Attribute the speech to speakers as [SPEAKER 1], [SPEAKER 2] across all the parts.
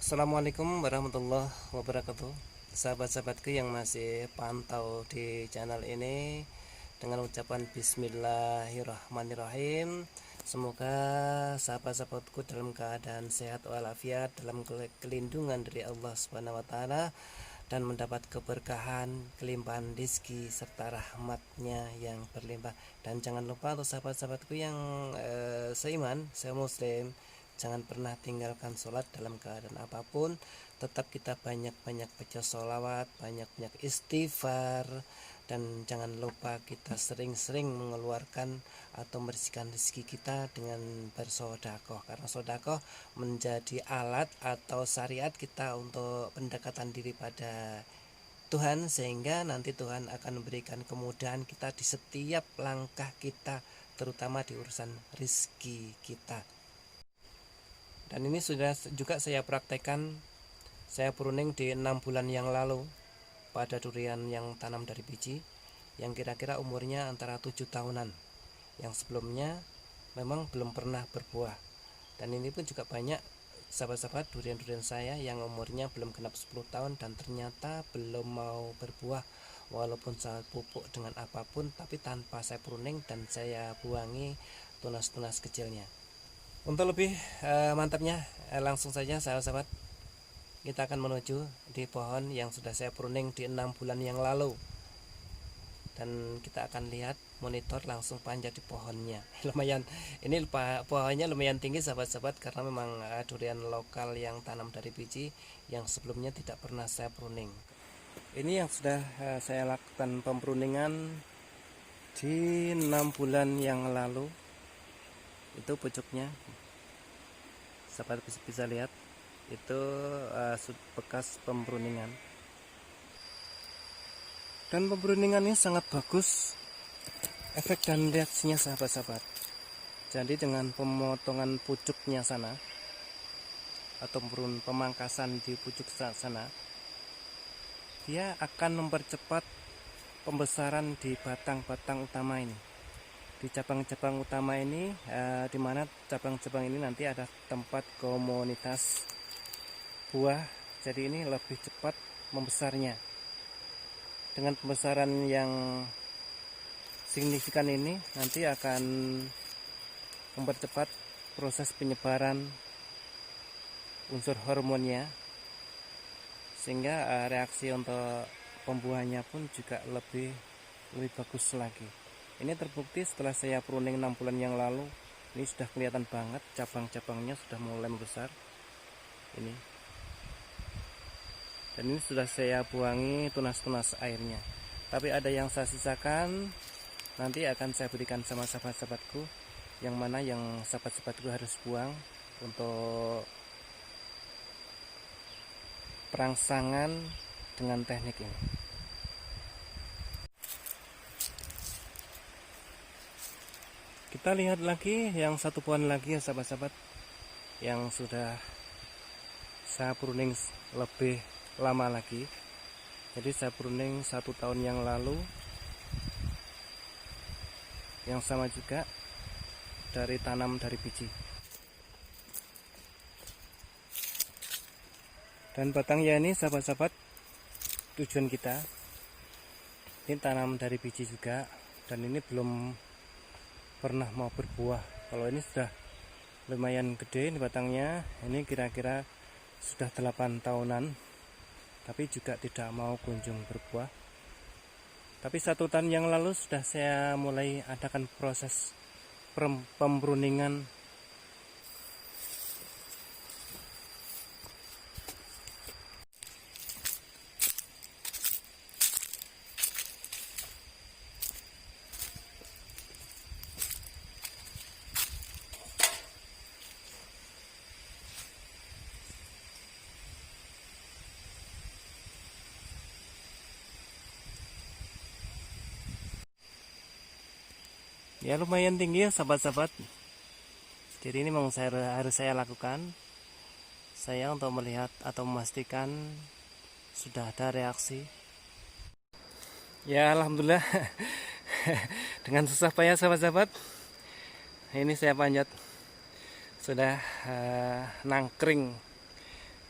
[SPEAKER 1] Assalamualaikum warahmatullahi wabarakatuh. Sahabat-sahabatku yang masih pantau di channel ini, dengan ucapan Bismillahirrahmanirrahim, semoga sahabat-sahabatku dalam keadaan sehat walafiat, dalam kelindungan dari Allah Subhanahu wa taala, dan mendapat keberkahan, kelimpahan rezeki serta rahmatnya yang berlimpah. Dan jangan lupa untuk sahabat-sahabatku yang seiman, semuslim, jangan pernah tinggalkan sholat dalam keadaan apapun. Tetap kita banyak-banyak baca sholawat, banyak-banyak istighfar, dan jangan lupa kita sering-sering mengeluarkan atau membersihkan rezeki kita dengan bersodakoh, karena sodakoh menjadi alat atau syariat kita untuk pendekatan diri pada Tuhan, sehingga nanti Tuhan akan memberikan kemudahan kita di setiap langkah kita, terutama di urusan rezeki kita. Dan ini sudah juga saya praktekkan, saya pruning di 6 bulan yang lalu pada durian yang tanam dari biji, yang kira-kira umurnya antara 7 tahunan, yang sebelumnya memang belum pernah berbuah. Dan ini pun juga banyak sahabat-sahabat durian-durian saya yang umurnya belum genap 10 tahun dan ternyata belum mau berbuah, walaupun saya pupuk dengan apapun, tapi tanpa saya pruning dan saya buangi tunas-tunas kecilnya. Untuk lebih mantapnya, langsung saja sahabat-sahabat, kita akan menuju di pohon yang sudah saya pruning di 6 bulan yang lalu. Dan kita akan lihat, monitor langsung panjat di pohonnya. Lumayan, ini pohonnya lumayan tinggi sahabat-sahabat, karena memang durian lokal yang tanam dari biji yang sebelumnya tidak pernah saya pruning. Ini yang sudah saya lakukan pempruningan di 6 bulan yang lalu. Itu pucuknya, sahabat bisa lihat, itu bekas pempruningan. Dan pempruningan ini sangat bagus efek dan reaksinya sahabat-sahabat. Jadi dengan pemotongan pucuknya sana, atau pemangkasan di pucuk sana, dia akan mempercepat pembesaran di batang-batang utama ini, di cabang-cabang utama ini, di mana cabang-cabang ini nanti ada tempat komunitas buah. Jadi ini lebih cepat membesarnya. Dengan pembesaran yang signifikan ini nanti akan mempercepat proses penyebaran unsur hormonnya, sehingga reaksi untuk pembuahannya pun juga lebih bagus lagi. Ini terbukti setelah saya pruning 6 bulan yang lalu. Ini sudah kelihatan banget cabang-cabangnya sudah mulai membesar ini. Dan ini sudah saya buangi tunas-tunas airnya. Tapi ada yang saya sisakan, nanti akan saya berikan sama sahabat-sahabatku, yang mana yang sahabat-sahabatku harus buang untuk perangsangan dengan teknik ini. Kita lihat lagi yang satu pohon lagi ya sahabat-sahabat, yang sudah saya pruning lebih lama lagi. Jadi saya pruning 1 tahun yang lalu, yang sama juga dari tanam dari biji. Dan batangnya ini sahabat-sahabat, tujuan kita ini tanam dari biji juga, dan ini belum pernah mau berbuah. Kalau ini sudah lumayan gede ini batangnya, ini kira-kira sudah 8 tahunan, tapi juga tidak mau kunjung berbuah. Tapi 1 tahun yang lalu sudah saya mulai adakan proses pempruningan. Ya lumayan tinggi ya sahabat-sahabat. Jadi ini memang harus saya lakukan. Saya untuk melihat atau memastikan sudah ada reaksi. Ya alhamdulillah. Dengan susah payah sahabat-sahabat, ini saya panjat sudah nangkring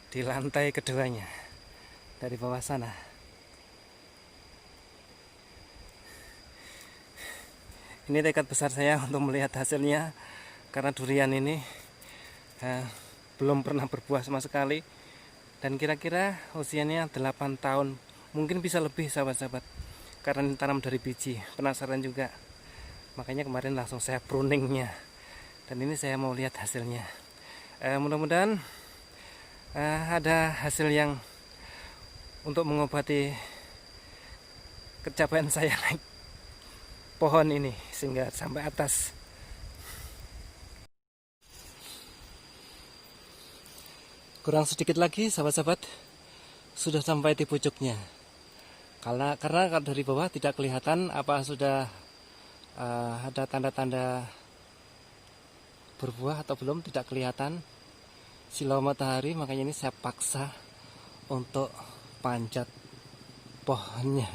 [SPEAKER 1] di lantai keduanya dari bawah sana. Ini tekad besar saya untuk melihat hasilnya, karena durian ini belum pernah berbuah sama sekali, dan kira-kira usianya 8 tahun, mungkin bisa lebih sahabat-sahabat, karena tanam dari biji. Penasaran juga, makanya kemarin langsung saya pruningnya, dan ini saya mau lihat hasilnya. Mudah-mudahan ada hasil yang untuk mengobati kecapaian saya naik pohon ini sehingga sampai atas. Kurang sedikit lagi sahabat-sahabat, sudah sampai di pucuknya. Karena dari bawah tidak kelihatan apa sudah ada tanda-tanda berbuah atau belum, tidak kelihatan silau matahari, makanya ini saya paksa untuk panjat pohonnya.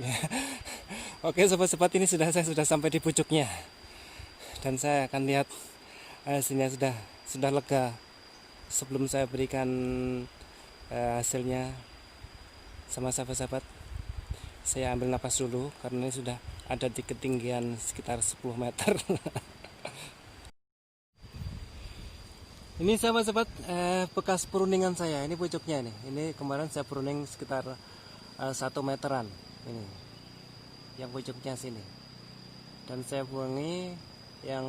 [SPEAKER 1] Ya. Oke sobat-sobat, ini saya sudah sampai di pucuknya, dan saya akan lihat hasilnya. Sudah lega. Sebelum saya berikan hasilnya sama sahabat-sahabat, saya ambil napas dulu karena ini sudah ada di ketinggian sekitar 10 meter. Ini sahabat-sahabat bekas pruningan saya. Ini pucuknya nih. Ini kemarin saya pruning sekitar 1 meteran. Ini yang pucuknya sini, dan saya buangi yang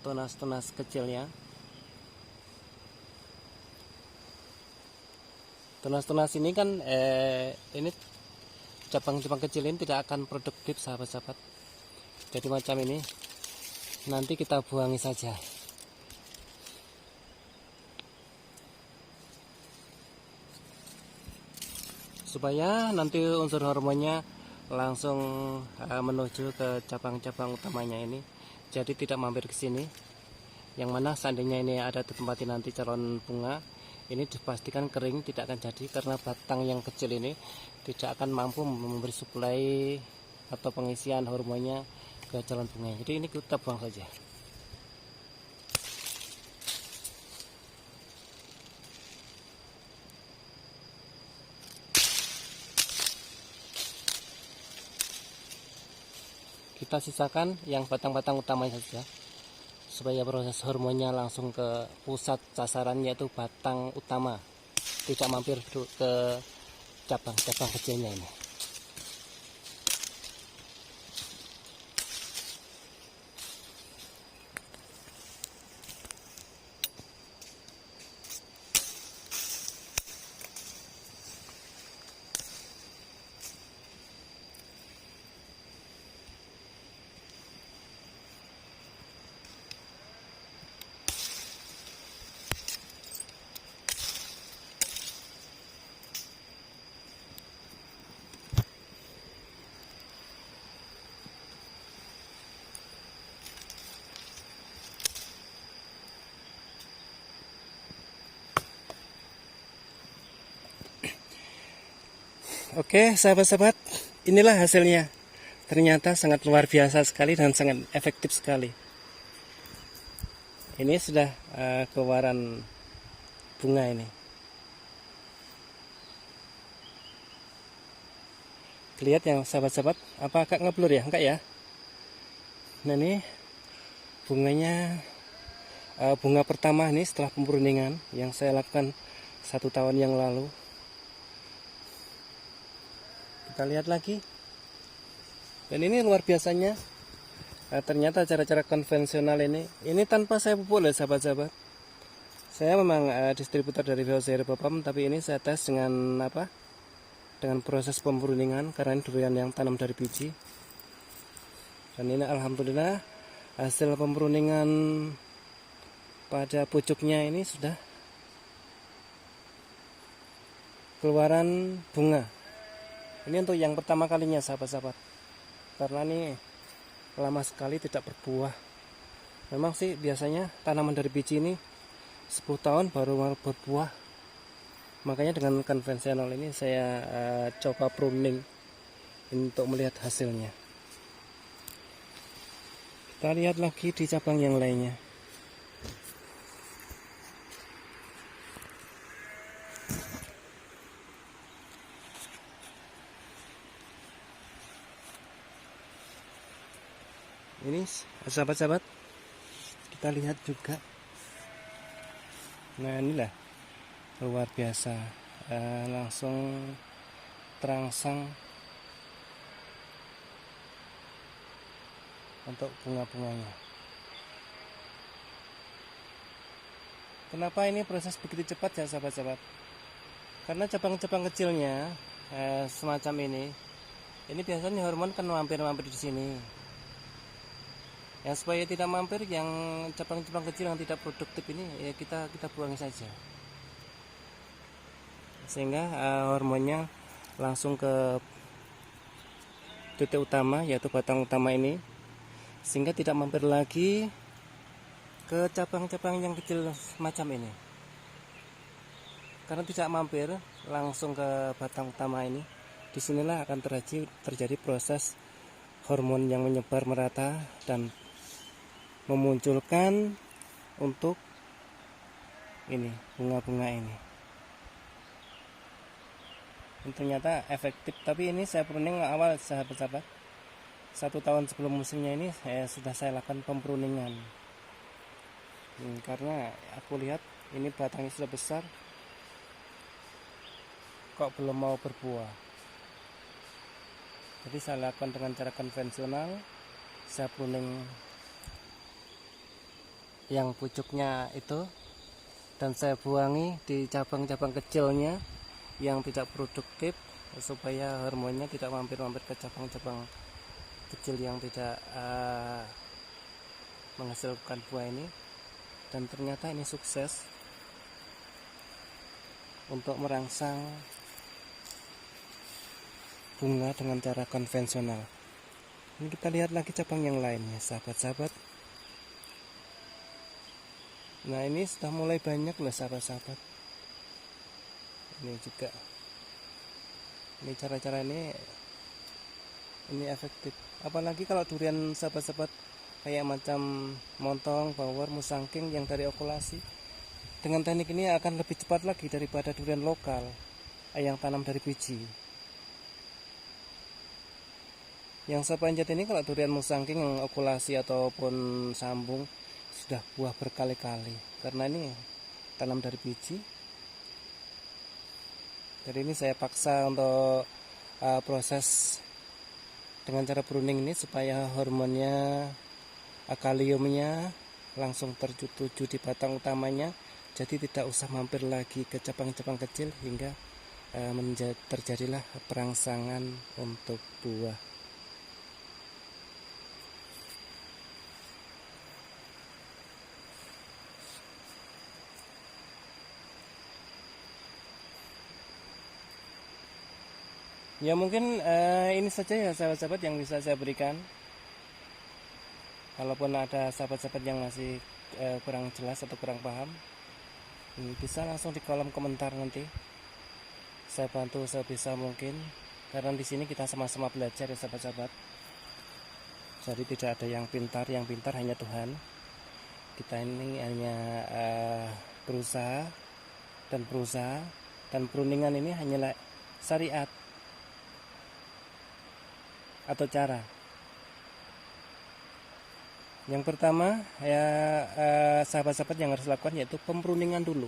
[SPEAKER 1] tunas-tunas kecilnya. Tunas-tunas ini kan ini cabang-cabang kecil ini tidak akan produktif sahabat-sahabat, jadi macam ini nanti kita buangi saja. Supaya nanti unsur hormonnya langsung menuju ke cabang-cabang utamanya ini, jadi tidak mampir ke sini. Yang mana seandainya ini ada ditempati nanti calon bunga, ini dipastikan kering, tidak akan jadi, karena batang yang kecil ini tidak akan mampu memberi suplai atau pengisian hormonnya ke calon bunga. Jadi ini kita buang saja. Kita sisakan yang batang-batang utamanya saja, supaya proses hormonnya langsung ke pusat sasaran, yaitu batang utama, tidak mampir ke cabang-cabang kecilnya ini. Oke sahabat-sahabat, inilah hasilnya. Ternyata sangat luar biasa sekali dan sangat efektif sekali. Ini sudah keluaran bunga ini. Lihat yang sahabat-sahabat, apa agak ngeblur ya? Enggak ya? Nah ini bunganya, bunga pertama ini setelah pemruningan yang saya lakukan 1 tahun yang lalu. Kita lihat lagi, dan ini luar biasanya. Ternyata cara-cara konvensional ini tanpa saya pupuk loh sahabat-sahabat. Saya memang distributor dari VOC Herbapam, tapi ini saya tes dengan dengan proses pemruningan, karena ini durian yang tanam dari biji. Dan ini alhamdulillah hasil pemruningan pada pucuknya ini sudah keluaran bunga. Ini untuk yang pertama kalinya sahabat-sahabat, karena ini lama sekali tidak berbuah. Memang sih biasanya tanaman dari biji ini 10 tahun baru berbuah. Makanya dengan konvensional ini saya coba pruning untuk melihat hasilnya. Kita lihat lagi di cabang yang lainnya. Ini sahabat-sahabat, kita lihat juga. Nah inilah luar biasa, langsung terangsang untuk bunga-bunganya. Kenapa ini proses begitu cepat ya sahabat-sahabat? Karena cabang-cabang kecilnya semacam ini biasanya hormon kan mampir-mampir di sini. Ya supaya tidak mampir, yang cabang-cabang kecil yang tidak produktif ini ya kita buang saja. Sehingga hormonnya langsung ke titik utama, yaitu batang utama ini, sehingga tidak mampir lagi ke cabang-cabang yang kecil semacam ini. Karena tidak mampir langsung ke batang utama ini, disinilah akan terjadi proses hormon yang menyebar merata dan memunculkan untuk ini bunga-bunga ini. Ini ternyata efektif, tapi ini saya pruning awal sahabat-sahabat. 1 tahun sebelum musimnya ini sudah saya lakukan pempruningan. Karena aku lihat ini batangnya sudah besar, kok belum mau berbuah. Jadi saya lakukan dengan cara konvensional, saya pruning yang pucuknya itu, dan saya buangi di cabang-cabang kecilnya yang tidak produktif, supaya hormonnya tidak mampir-mampir ke cabang-cabang kecil yang tidak menghasilkan buah ini. Dan ternyata ini sukses untuk merangsang bunga dengan cara konvensional. Ini kita lihat lagi cabang yang lainnya sahabat-sahabat. Nah ini sudah mulai banyak loh sahabat-sahabat. Ini juga, ini cara-cara ini efektif. Apalagi kalau durian sahabat-sahabat kayak macam montong, bawor, musangking yang dari okulasi, dengan teknik ini akan lebih cepat lagi daripada durian lokal yang tanam dari biji. Yang saya panjat ini kalau durian musangking yang okulasi ataupun sambung sudah buah berkali-kali, karena ini tanam dari biji. Jadi ini saya paksa untuk proses dengan cara pruning ini supaya hormonnya, kaliumnya langsung tertuju di batang utamanya, jadi tidak usah mampir lagi ke cabang-cabang kecil, hingga terjadilah perangsangan untuk buah. Ya mungkin ini saja ya sahabat-sahabat yang bisa saya berikan. Kalaupun ada sahabat-sahabat yang masih kurang jelas atau kurang paham, bisa langsung di kolom komentar, nanti saya bantu sebisa mungkin. Karena di sini kita sama-sama belajar ya sahabat-sahabat. Jadi tidak ada yang pintar hanya Tuhan. Kita ini hanya berusaha, dan pruningan ini hanyalah syariat atau cara. Yang pertama ya sahabat-sahabat yang harus lakukan yaitu pempruningan dulu.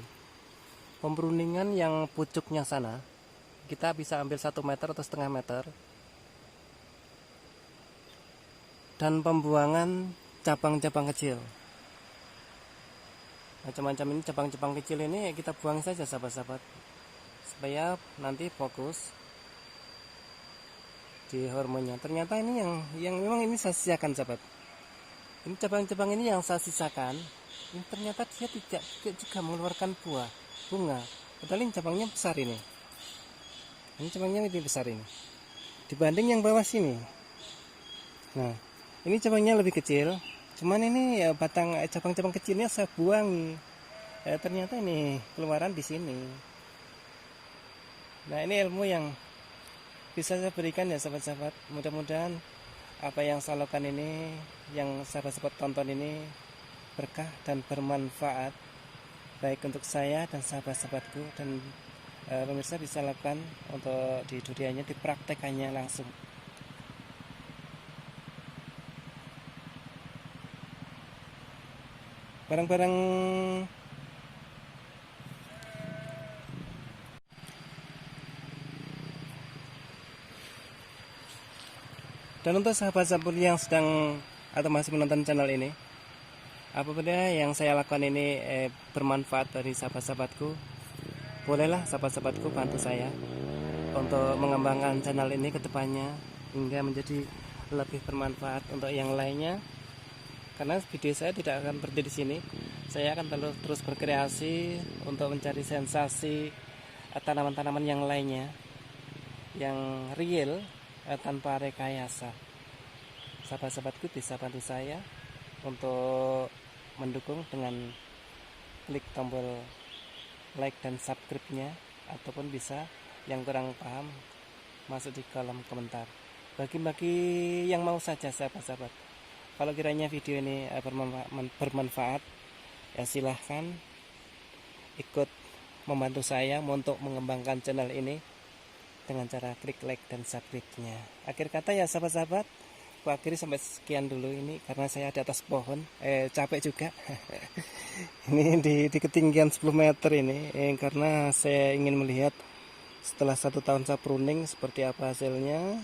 [SPEAKER 1] Pempruningan yang pucuknya sana, kita bisa ambil 1 meter atau setengah meter, dan pembuangan cabang-cabang kecil. Macam-macam ini cabang-cabang kecil ini kita buang saja sahabat-sahabat, supaya nanti fokus di hormonnya. Ternyata ini yang memang ini saya sisakan sahabat. Ini cabang-cabang ini yang saya sisakan, ini ternyata dia tidak juga mengeluarkan bunga. Padahal ini cabangnya besar ini. Ini cabangnya lebih besar ini dibanding yang bawah sini. Nah, ini cabangnya lebih kecil. Cuman ini ya cabang-cabang kecilnya saya buang. Ternyata ini keluaran di sini. Nah, ini ilmu yang bisa saya berikan ya sahabat-sahabat. Mudah-mudahan apa yang saya lakukan ini, yang sahabat-sahabat tonton ini berkah dan bermanfaat, baik untuk saya dan sahabat-sahabatku, dan pemirsa bisa lakukan untuk di duriannya, dipraktekannya langsung. barang-barang. Dan untuk sahabat-sahabat yang sedang atau masih menonton channel ini, apapun yang saya lakukan ini bermanfaat dari sahabat-sahabatku, bolehlah sahabat-sahabatku bantu saya untuk mengembangkan channel ini ke depannya hingga menjadi lebih bermanfaat untuk yang lainnya. Karena video saya tidak akan berhenti di sini, saya akan terus berkreasi untuk mencari sensasi tanaman-tanaman yang lainnya yang real, tanpa rekayasa. Sahabat-sahabatku bisa bantu saya untuk mendukung dengan klik tombol like dan subscribe-nya, ataupun bisa yang kurang paham masuk di kolom komentar. Bagi yang mau saja sahabat-sahabat, kalau kiranya video ini bermanfaat, ya silahkan ikut membantu saya untuk mengembangkan channel ini dengan cara klik like dan subscribe-nya. Akhir kata ya sahabat-sahabat, aku akhiri sampai sekian dulu ini karena saya di atas pohon, capek juga. Ini di ketinggian 10 meter ini, karena saya ingin melihat setelah 1 tahun saya pruning seperti apa hasilnya.